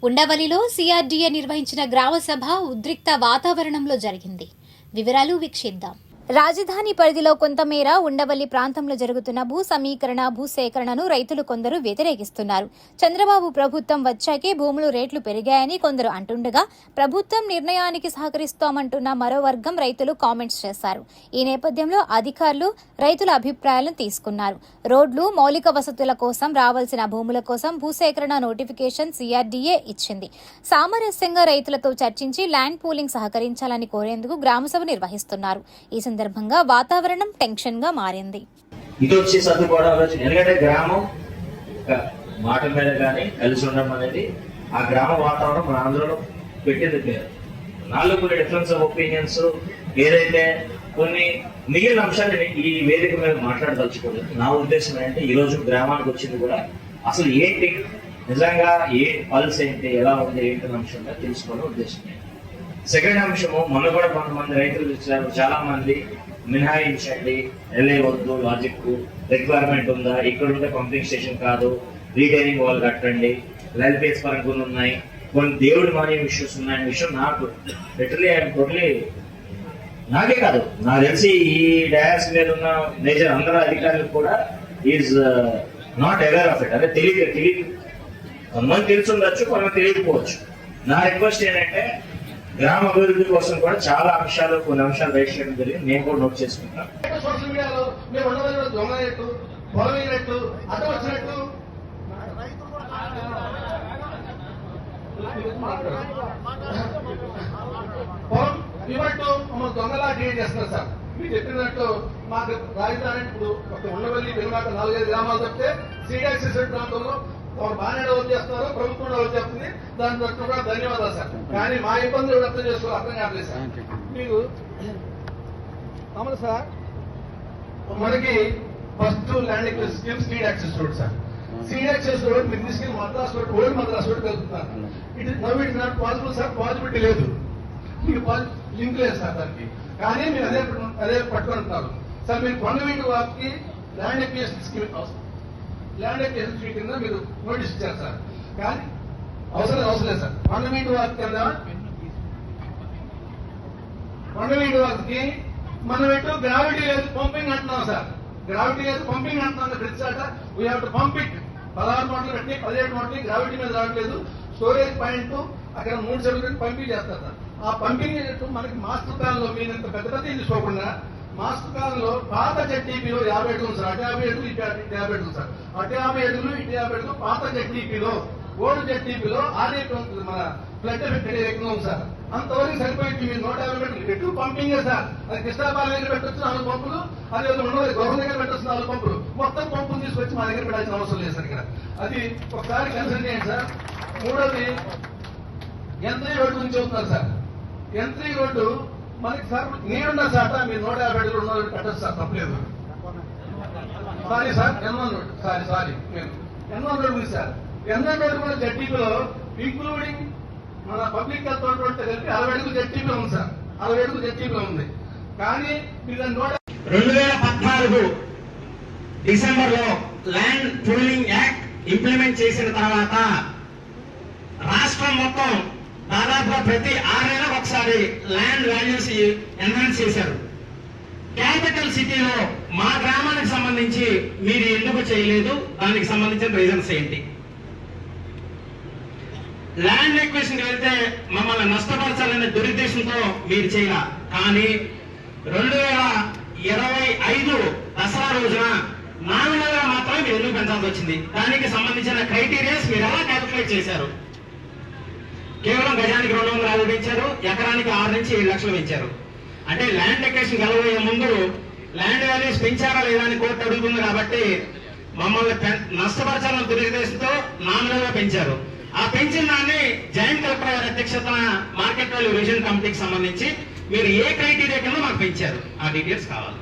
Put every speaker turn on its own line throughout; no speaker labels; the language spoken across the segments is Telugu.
ఉండవల్లిలో సిఆర్డీఏ నిర్వహించిన గ్రామ సభ ఉద్రిక్త వాతావరణంలో జరిగింది. వివరాలు వీక్షిద్దాం. రాజధాని పరిధిలో కొంతమేర ఉండవల్లి ప్రాంతంలో జరుగుతున్న భూ సమీకరణ, భూసేకరణను రైతులు కొందరు వ్యతిరేకిస్తున్నారు. చంద్రబాబు ప్రభుత్వం వచ్చాకే భూములు రేట్లు పెరిగాయని కొందరు అంటుండగా, ప్రభుత్వం నిర్ణయానికి సహకరిస్తామంటున్న మరో వర్గం రైతులు కామెంట్స్ చేశారు. ఈ నేపథ్యంలో అధికారులు రైతుల అభిప్రాయాలను తీసుకున్నారు. రోడ్లు, మౌలిక వసతుల కోసం రావాల్సిన భూముల కోసం భూసేకరణ నోటిఫికేషన్ సిఆర్డీఏ ఇచ్చింది. సామరస్యంగా రైతులతో చర్చించి ల్యాండ్ పూలింగ్ సహకరించాలని కోరేందుకు గ్రామసభ నిర్వహిస్తున్నారు. ఈ సందర్భంగా వాతావరణం టెన్షన్ గా మారింది.
ఎందుకంటే గ్రామం మాట మీద కానీ కలిసి ఉండడం అనేది ఆ గ్రామ వాతావరణం మన ఆంధ్రలో పెట్టేది పేరు. నాలుగు కొన్ని డిఫరెన్స్ ఆఫ్ ఒపీనియన్స్ ఏదైతే కొన్ని మిగిలిన అంశాలు ఈ వేదిక మీద మాట్లాడదలుచుకోలేదు. నా ఉద్దేశం ఏంటంటే ఈ రోజు గ్రామానికి వచ్చింది కూడా అసలు ఏంటి, నిజంగా ఏ పల్స్ ఏంటి, ఎలా ఉంది ఏంటి అంశంగా తెలుసుకోవడం ఉద్దేశం. సెకండ్ అంశము, మొన్న కూడా కొంతమంది రైతులు ఇచ్చారు, చాలా మంది మినహాయించండి, ఎల్ఏ వద్దు, లాజిక్ రిక్వైర్మెంట్ ఉందా, ఇక్కడ ఉంటే పంపింగ్ స్టేషన్ కాదు, రీటైనింగ్ వాల్ కట్టండి, ఎల్పిఎస్ పరంగా ఉన్నాయి, కొన్ని దేవుడి మానే ఇష్యూస్ ఉన్నాయనే విషయం నాకు లిటరలీ ఐఎమ్ టోటలీ, నాకే కాదు నాకు తెలిసి ఈ డయాస్ మీద ఉన్న మేజర్ అందరూ అధికారులు కూడా is not aware of it. అంటే తెలియదు, కొంతమంది తెలిసి ఉండొచ్చు, కొంతమంది తెలియకపోవచ్చు. నా రిక్వెస్ట్ ఏంటంటే గ్రామ అభివృద్ధి కోసం కూడా చాలా అంశాలు, కొన్ని అంశాలు రైట్ చేయడం జరిగింది. నేను కూడా నోట్ చేసుకుంటాను.
సోషల్ మీడియాలో మేము ఉండవల్లి దొంగనట్టు, పొలమైనట్టు, అడ్డం వచ్చినట్టు పొలం ఇవ్వట్టు మమ్మల్ని దొంగలా క్రియేట్ చేస్తున్నారు సార్. మీరు చెప్పినట్టు మాకు రాజధాని ఇప్పుడు ఒక ఉండవల్లి, వెనుమాక 4-5 గ్రామాలు చెప్తే సీడాక్సిస్ ప్రాంతంలో బాగానే డెవలప్ చేస్తున్నారు, ప్రభుత్వం డెవలప్ చేస్తుంది. దాని బట్టి కూడా ధన్యవాదాలు సార్. కానీ మా ఇబ్బందులు అర్థం చేసుకోవాలి, అర్థం కావట్లేదు సార్. మీకు అవును సార్, మనకి first land acquisition scheme street access road sir. Street access road మీరు తీసుకెళ్ళి Madras road, old Madras road వెళ్తున్నారు. It is now it not possible sir, possibility లేదు, మీకు లింక్ లేదు సార్ దానికి. కానీ మీరు అదే పట్టుకుంటున్నారు సార్. మీరు కొండవీటి వారికి land acquisition scheme land acquisition scheme కింద మీరు నోటీస్ ఇచ్చారు సార్. కానీ అవసరం లేదు సార్. కొండవీటి వారి కింద కొండవీటి వారికి మనం ఎటు గ్రావిటీ లేదు, పంపింగ్ అంటున్నాం సార్. గ్రావిటీ లేదు, పంపింగ్ అంటున్నాం. ప్రతిసాట we have to pump it. 16 మోటార్లు పెట్టి 17 మోటార్లు గ్రావిటీ మీద రావట్లేదు. స్టోరేజ్ పాయింట్ అక్కడ 3 సెవెంటీ పంపింగ్ చేస్తారు సార్. ఆ పంపింగ్ మనకి మాస్టర్ ప్లాన్ లో మీరు ఇంత పెద్ద తీసుకోకుండా మాస్టర్ ప్లాన్ లో పాత జెడ్టీపీలో 50 అడుగులు సార్. అటు 50 అడుగులు, ఇటు 50 అడుగులు సార్. అటు 50 అడుగులు, ఇటు 50 అడుగులు పాత జెడ్టీపీలో. ఓల్డ్ జెడ్టీపీలో ఆర్ఏ మన ఫ్లడ్ ఎఫెక్ట్ ఎక్కువ ఉంది సార్. అంతవరకు సరిపోయింది. మీరు 150 మీటర్లు ఎటు పంపింగే సార్. అది కృష్ణాపాలెం దగ్గర పెట్టొచ్చు 4 పంపులు, అదే ఉండవల్లి గృహం దగ్గర పెట్టొచ్చు 4 పంపులు. మొత్తం పంపులు తీసుకొచ్చి మా దగ్గర పెట్టాల్సిన అవసరం లేదు సార్. ఇక్కడ అది ఒకసారి కన్సల్ట్ చేయండి సార్. మూడోది యంత్రీ రోడ్డు గురించి చెబుతున్నారు సార్. యంత్రీ రోడ్డు మనకి సార్ నేనున్న సాట మీరు 150 అడుగులు ఉన్న రోడ్డు పెట్టచ్చు సార్, తప్పలేదు. Sorry sir, N1 road, sorry నేను ఎన్వన్ రోడ్ గురించి సార్. ఎన్వన్ రోడ్ కూడా జడ్టీపీలో ఇంక్లూడింగ్ మన పబ్లిక్ హెల్త్ రోడ్ కలిపి 60 అడుగులు జడ్టీపీలో ఉంది సార్. 60 అడుగులు జడ్టీపీలో ఉంది. కానీ మీరు
2014 డిసెంబర్ లో ల్యాండ్ పూలింగ్ యాక్ట్ ఇంప్లిమెంట్ చేసిన తర్వాత రాష్ట్రం మొత్తం దాదాపుగా ప్రతి 6 నెలలకు ఒకసారి ల్యాండ్ వాల్యూస్ ఎన్హాన్స్ చేశారు. క్యాపిటల్ సిటీలో మా గ్రామానికి సంబంధించి మీరు ఎందుకు చేయలేదు, దానికి సంబంధించిన రీజన్స్ ఏంటి? ల్యాండ్ ఎక్విజిషన్ వెళ్తే మమ్మల్ని నష్టపరచాలనే దురుద్దేశంతో మీరు చేయాల. కానీ 2025 దసరా రోజున నామినల్గా మాత్రమే మీరు ఎందుకు పెంచాల్సి వచ్చింది? దానికి సంబంధించిన క్రైటీరియాస్ మీరు ఎలా క్యాలిక్యులేట్ చేశారు? కేవలం గజానికి 250 పెంచారు, ఎకరానికి 6 నుంచి 7 లక్షలు పెంచారు. అంటే ల్యాండ్ ఎక్విజిషన్ కలబోయే ముందు ల్యాండ్ వాల్యూస్ పెంచారా లేదా అని కోర్టు అడుగుతుంది. కాబట్టి మమ్మల్ని నష్టపరచాలన్న దురుద్దేశంతో నామినల్గా పెంచారు. ఆ పెంచిన దాన్ని జాయింట్ కలెక్టర్ గారి అధ్యక్షతన మార్కెట్ వాల్యూ రివిజన్ కమిటీకి సంబంధించి మీరు ఏ క్రైటీరియా కింద మాకు పెంచారు, ఆ డీటెయిల్స్ కావాలి.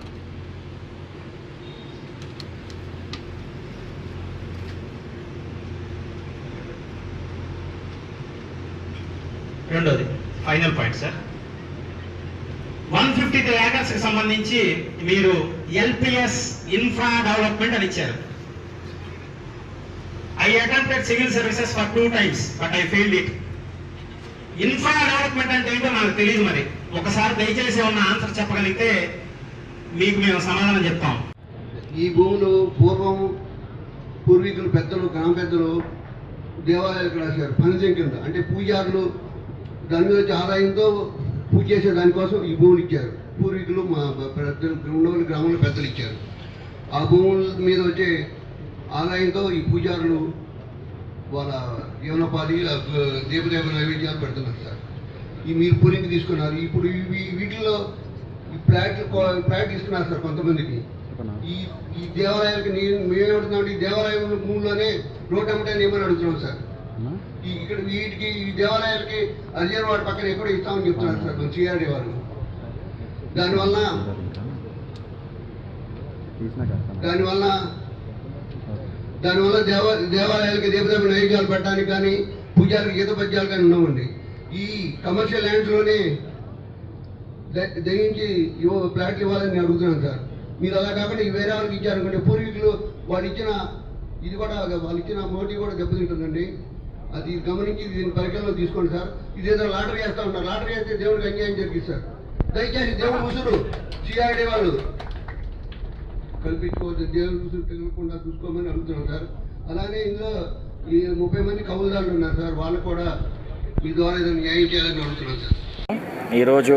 రెండోది ఫైనల్ పాయింట్ సార్, 153 ఏకర్స్ కి సంబంధించి మీరు ఎల్పిఎస్ ఇన్ఫ్రా డెవలప్మెంట్ అని ఇచ్చారు. I attempted civil services for 2 times, but I failed it. Infra development అంటే ఏంటో నాకు తెలియదు. మరి ఒకసారి దయచేసి ఏమన్నా ఆన్సర్ చెప్పగలిగితే మీకు మేము సమాధానం చెప్తాం.
ఈ భూములు పూర్వీకులు పెద్దలు, గ్రామ పెద్దలు దేవాలయాలకు రాశారు పనిజం కింద. అంటే పూజారులు దాని మీద వచ్చే ఆదాయంతో పూజ చేసే దానికోసం ఈ భూములు ఇచ్చారు. పూర్వీకులు మా పెద్దలు ఉండవల్లి గ్రామంలో పెద్దలు ఇచ్చారు. ఆ భూముల మీద వచ్చే ఆదాయంతో ఈ పూజారులు వాళ్ళ జీవనోపాధి దేవదేవ నైవేద్యాలు పెడుతున్నారు సార్. ఈ మీరు పూరికి తీసుకున్నారు. ఇప్పుడు వీటిల్లో ఈ ఫ్లాట్ తీసుకున్నారు సార్ కొంతమందికి. ఈ దేవాలయాలకి మేమేమడుతున్నాం, ఈ దేవాలయం భూముల్లోనే రోడ్డు అమ్మటాన్ని ఏమని అడుగుతున్నాం సార్. ఇక్కడ వీటికి ఈ దేవాలయాలకి అజయవాడ పక్కన ఎక్కడో ఇస్తామని చెప్తున్నారు సార్ మన సిఆర్డీ వాళ్ళు. దానివల్ల దేవాలయాలకి దేవదేవ నైవేద్యాలు పెట్టడానికి కానీ పూజారికి గీత పద్యాలు కానీ ఉండవండి. ఈ కమర్షియల్ ల్యాండ్స్లోనే దయించి ఫ్లాట్లు ఇవ్వాలని నేను అడుగుతున్నాను సార్. మీరు అలా కాకుండా వేరే వాళ్ళకి ఇచ్చారనుకోండి, పూర్వీకులు వాళ్ళు ఇచ్చిన ఇది కూడా వాళ్ళు ఇచ్చిన మోటివ్ కూడా దెబ్బతింటుందండి. అది గమనించి దీన్ని పరిగణలో తీసుకోండి సార్. ఇదేదో లాటరీ చేస్తా ఉన్నారు. లాటరీ చేస్తే దేవుడికి అన్యాయం జరిగింది సార్. దయచేసి దేవుడు ముసురు సిఐడి వాళ్ళు కల్పించుకోవద్దు, దేవుడి ముసురు తెలియకుండా చూసుకోమని అడుగుతున్నాం సార్. అలానే ఇందులో ఈ 30 మంది కౌలుదారులు ఉన్నారు సార్. వాళ్ళు కూడా మీ ద్వారా ఏదో న్యాయం చేయాలని అడుగుతున్నాం సార్.
ఈరోజు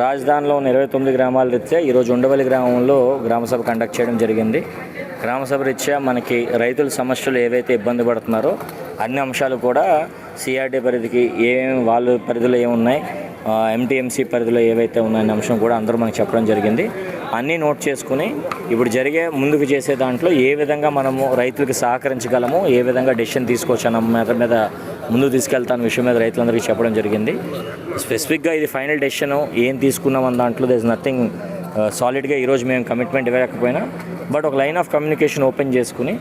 రాజధానిలో ఉన్న 29 గ్రామాల రీత్యా ఈరోజు ఉండవల్లి గ్రామంలో గ్రామసభ కండక్ట్ చేయడం జరిగింది. గ్రామసభ రీత్యా మనకి రైతుల సమస్యలు ఏవైతే ఇబ్బంది పడుతున్నారో అన్ని అంశాలు కూడా సిఆర్డీ పరిధికి వాళ్ళ పరిధిలో ఏమున్నాయి, ఎంటీఎంసీ పరిధిలో ఏవైతే ఉన్నాయనే అంశం కూడా అందరూ మనకు చెప్పడం జరిగింది. అన్నీ నోట్ చేసుకుని ఇప్పుడు జరిగే ముందుకు చేసే దాంట్లో ఏ విధంగా మనము రైతులకు సహకరించగలము, ఏ విధంగా డెసిషన్ తీసుకోవచ్చు అన్న మ్యాటర్ మీద ముందుకు తీసుకెళ్తాను విషయం మీద రైతులందరికీ చెప్పడం జరిగింది. స్పెసిఫిక్గా ఇది ఫైనల్ డెసిషన్ ఏం తీసుకున్నామన్న దాంట్లో దేర్ ఇస్ నథింగ్ సాలిడ్గా ఈరోజు మేము కమిట్మెంట్ ఇవ్వకపోయినా, బట్ ఒక లైన్ ఆఫ్ కమ్యూనికేషన్ ఓపెన్ చేసుకుని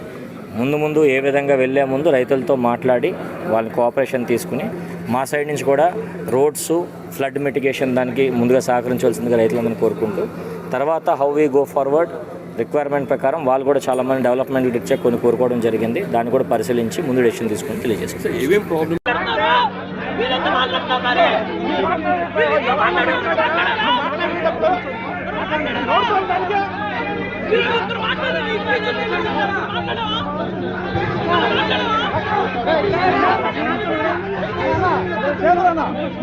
ముందు ఏ విధంగా వెళ్ళే ముందు రైతులతో మాట్లాడి వాళ్ళ కోఆపరేషన్ తీసుకుని మా సైడ్ నుంచి కూడా రోడ్స్, ఫ్లడ్ మిటిగేషన్ దానికి ముందుగా సహకరించవలసిందిగా రైతులందరినీ కోరుకుంటూ, తర్వాత how we go forward requirement ప్రకారం వాళ్ళు కూడా చాలామంది డెవలప్మెంట్ ఇచ్చే కొన్ని కోరుకోవడం జరిగింది. దాన్ని కూడా పరిశీలించి ముందు డెసిషన్ తీసుకుని తెలియజేస్తాం. ఏమేం ప్రాబ్లం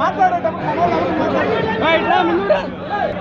మాట్లాడేటప్పుడు